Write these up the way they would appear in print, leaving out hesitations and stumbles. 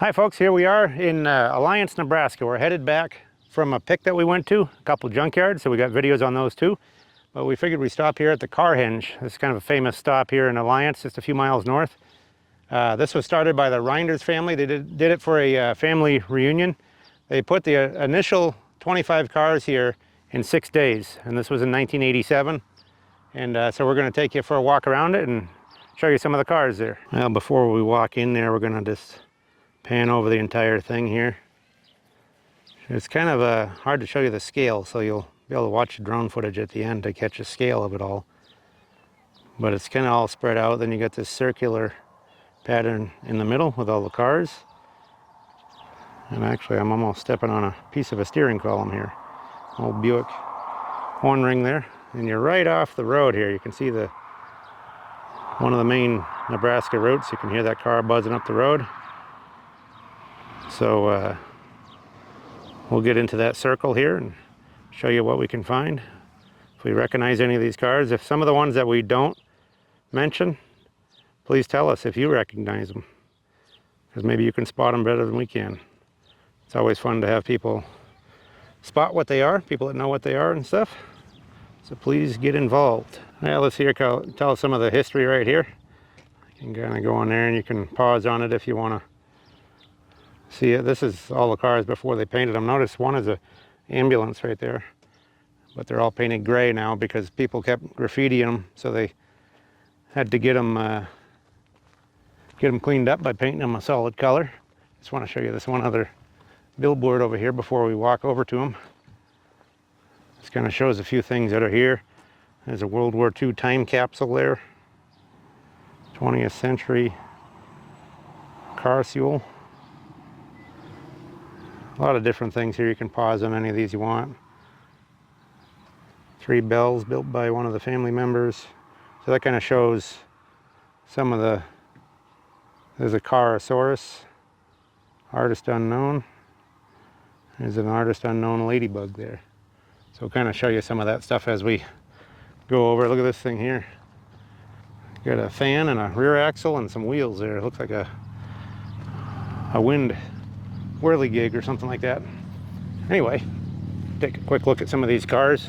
Hi folks, here we are in Alliance, Nebraska. We're headed back from a pick that we went to, a couple junkyards, so we got videos on those too. But we figured we'd stop here at the Carhenge. This is kind of a famous stop here in Alliance, just a few miles north. This was started by the Reinders family. They did it for a family reunion. They put the initial 25 cars here in 6 days, and this was in 1987. And so we're going to take you for a walk around it and show you some of the cars there. Well, before we walk in there, we're going to just pan over the entire thing here. It's kind of hard to show you the scale, so you'll be able to watch the drone footage at the end to catch the scale of it all. But it's kind of all spread out. Then you got this circular pattern in the middle with all the cars. And actually, I'm almost stepping on a piece of a steering column here. Old Buick horn ring there. And you're right off the road here. You can see one of the main Nebraska routes. You can hear that car buzzing up the road. So we'll get into that circle here and show you what we can find. If we recognize any of these cars, if some of the ones that we don't mention, please tell us if you recognize them, because maybe you can spot them better than we can. It's always fun to have people spot what they are, people that know what they are and stuff. So please get involved. Well, let's tell us some of the history right here. You can kind of go on there and you can pause on it if you want to see it. This is all the cars before they painted them. Notice one is a ambulance right there, but they're all painted gray now because people kept graffitiing them, so they had to get them cleaned up by painting them a solid color. Just want to show you this one other billboard over here before we walk over to them. This kind of shows a few things that are here. There's a World War II time capsule there. 20th century car fuel. A lot of different things here. You can pause on any of these you want. 3 bells built by one of the family members. So that kind of shows some of the... There's a Carosaurus, artist unknown. There's an artist unknown ladybug there. So we'll kind of show you some of that stuff as we go over. Look at this thing here. Got a fan and a rear axle and some wheels there. It looks like a wind whirligig or something like that. Anyway, take a quick look at some of these cars.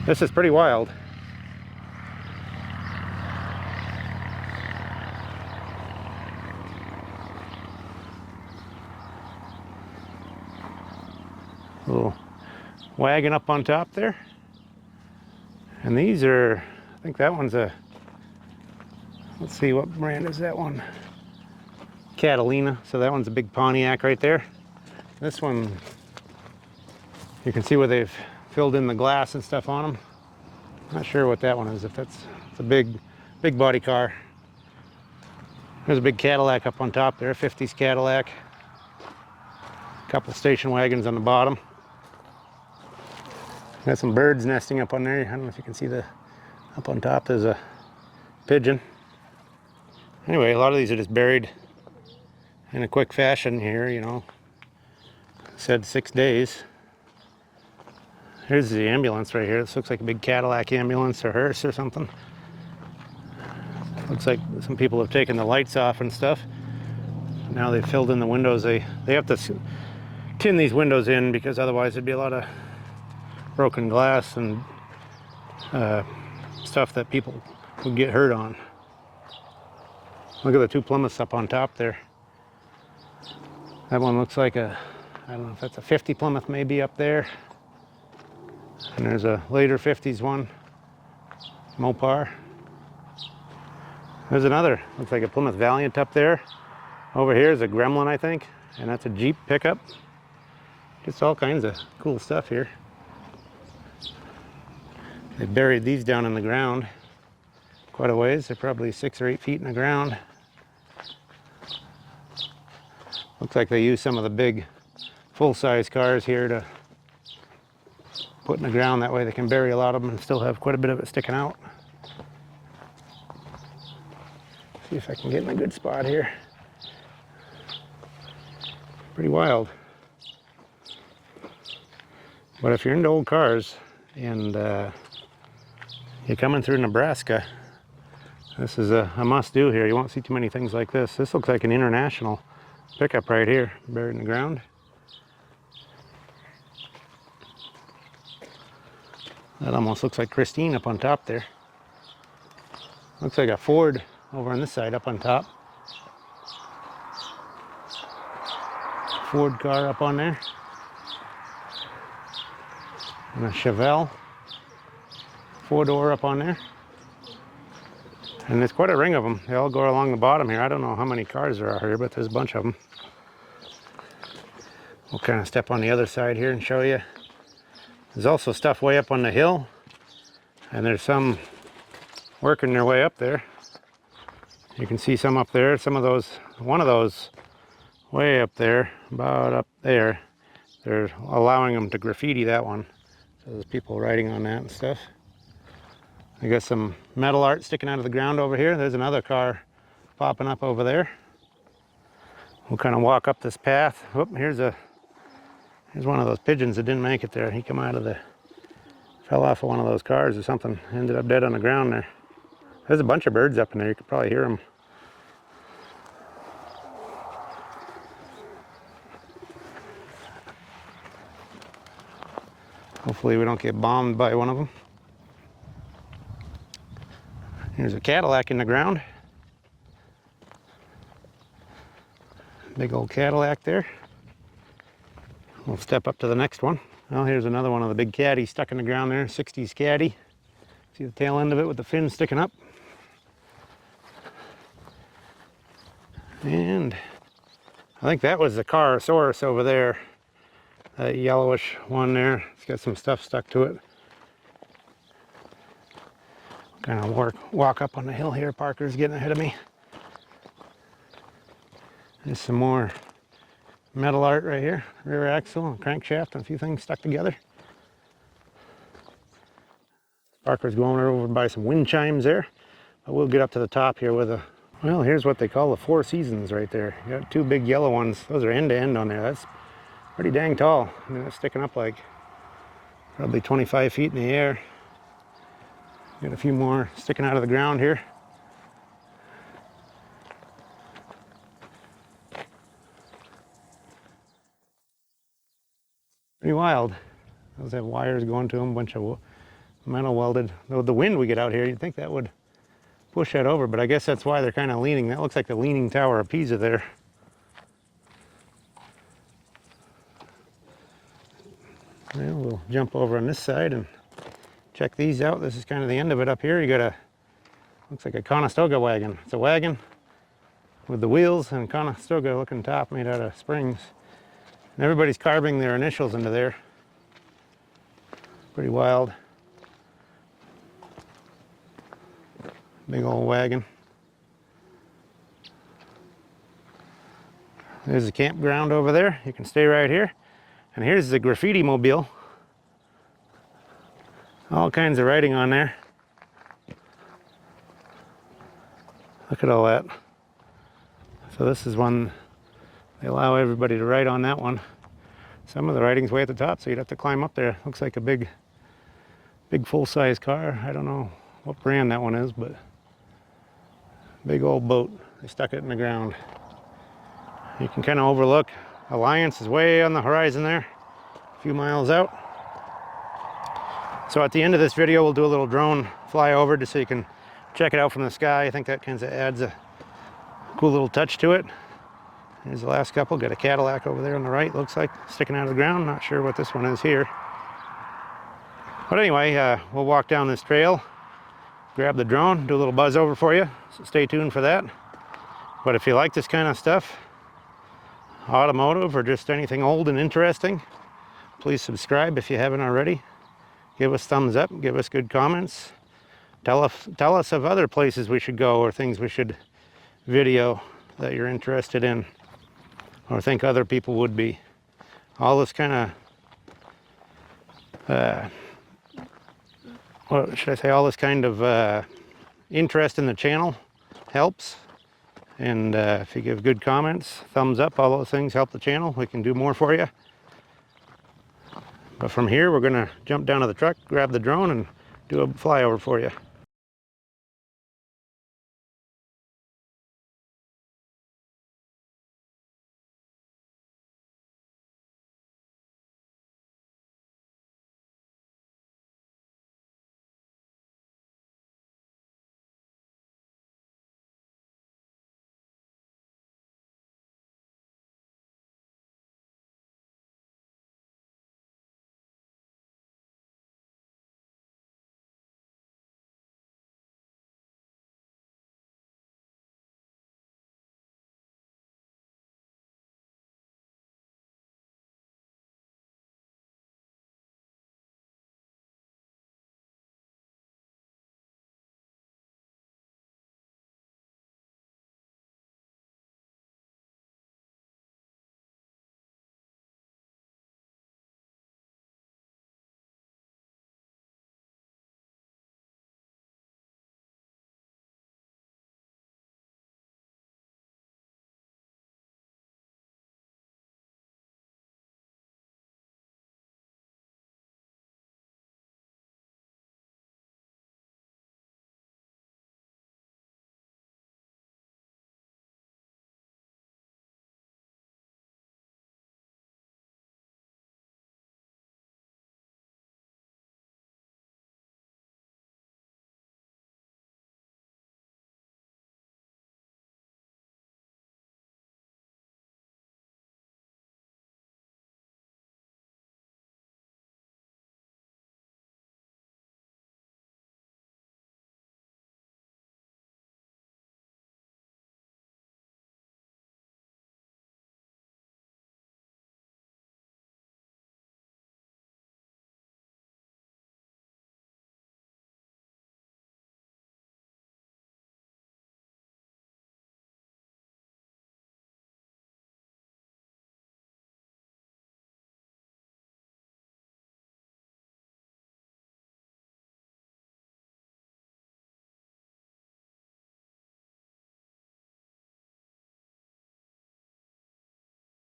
This is pretty wild. Little wagon up on top there. And these are, I think that one's a, let's see, what brand is that one? Catalina. So that one's a big Pontiac right there. This one, you can see where they've filled in the glass and stuff on them. Not sure what that one is, if it's a big body car. There's a big Cadillac up on top there, 50s Cadillac. A couple station wagons on the bottom. Got some birds nesting up on there. I don't know if you can see up on top there's a pigeon. Anyway, a lot of these are just buried in a quick fashion here, you know. Said 6 days. Here's the ambulance right here. This looks like a big Cadillac ambulance or hearse or something. Looks like some people have taken the lights off and stuff. Now they've filled in the windows. They have to tin these windows in because otherwise there'd be a lot of broken glass and stuff that people would get hurt on. Look at the 2 Plymouths up on top there. That one looks like I don't know if that's a 50 Plymouth maybe up there. And there's a later 50s one, Mopar. There's another, looks like a Plymouth Valiant up there. Over here is a Gremlin, I think, and that's a Jeep pickup. Just all kinds of cool stuff here. They buried these down in the ground quite a ways. They're probably 6 or 8 feet in the ground. Looks like they use some of the big full-size cars here to put in the ground. That way they can bury a lot of them and still have quite a bit of it sticking out. See if I can get in a good spot here. Pretty wild. But if you're into old cars and you're coming through Nebraska, This is a must-do here. You won't see too many things like this. This looks like an international pickup right here, buried in the ground. That almost looks like Christine up on top there. Looks like a Ford over on this side up on top. Ford car up on there. And a Chevelle. Four-door up on there. And there's quite a ring of them. They all go along the bottom here. I don't know how many cars there are here, but there's a bunch of them. We'll kind of step on the other side here and show you. There's also stuff way up on the hill. And there's some working their way up there. You can see some up there. Some of those, one of those way up there, about up there. They're allowing them to graffiti that one. So there's people writing on that and stuff. I got some metal art sticking out of the ground over here. There's another car popping up over there. We'll kind of walk up this path. Oh, here's one of those pigeons that didn't make it there. He fell off of one of those cars or something. Ended up dead on the ground there. There's a bunch of birds up in there. You could probably hear them. Hopefully we don't get bombed by one of them. Here's a Cadillac in the ground. Big old Cadillac there. We'll step up to the next one. Well, here's another one of the big caddies stuck in the ground there, 60s caddy. See the tail end of it with the fin sticking up. And I think that was the Carosaurus over there. That yellowish one there. It's got some stuff stuck to it. Kind of walk up on the hill here. Parker's getting ahead of me. There's some more metal art right here. Rear axle and crankshaft and a few things stuck together. Parker's going over by some wind chimes there. But we'll get up to the top here with a... Well, here's what they call the Four Seasons right there. You got two big yellow ones. Those are end to end on there. That's pretty dang tall. I mean, it's sticking up like probably 25 feet in the air. Got a few more sticking out of the ground here. Pretty wild. Those have wires going to them, a bunch of metal welded. With the wind we get out here, you'd think that would push that over, but I guess that's why they're kind of leaning. That looks like the Leaning Tower of Pisa there. Well, we'll jump over on this side and check these out. This is kind of the end of it up here. You got looks like a Conestoga wagon. It's a wagon with the wheels and Conestoga looking top made out of springs. And everybody's carving their initials into there. Pretty wild. Big old wagon. There's a campground over there. You can stay right here. And here's the graffiti mobile. All kinds of writing on there. Look at all that. So this is one, they allow everybody to write on that one. Some of the writing's way at the top, so you'd have to climb up there. Looks like a big full-size car. I don't know what brand that one is, but big old boat. They stuck it in the ground. You can kind of overlook Alliance is way on the horizon there, a few miles out. So at the end of this video, we'll do a little drone flyover just so you can check it out from the sky. I think that kind of adds a cool little touch to it. Here's the last couple. Got a Cadillac over there on the right, looks like, sticking out of the ground. Not sure what this one is here. But anyway, we'll walk down this trail, grab the drone, do a little buzz over for you. So stay tuned for that. But if you like this kind of stuff, automotive or just anything old and interesting, please subscribe if you haven't already. Give us thumbs up, give us good comments. Tell us of other places we should go or things we should video that you're interested in or think other people would be. All this kind of, what should I say, all this kind of interest in the channel helps. And if you give good comments, thumbs up, all those things help the channel. We can do more for you. But from here, we're going to jump down to the truck, grab the drone, and do a flyover for you.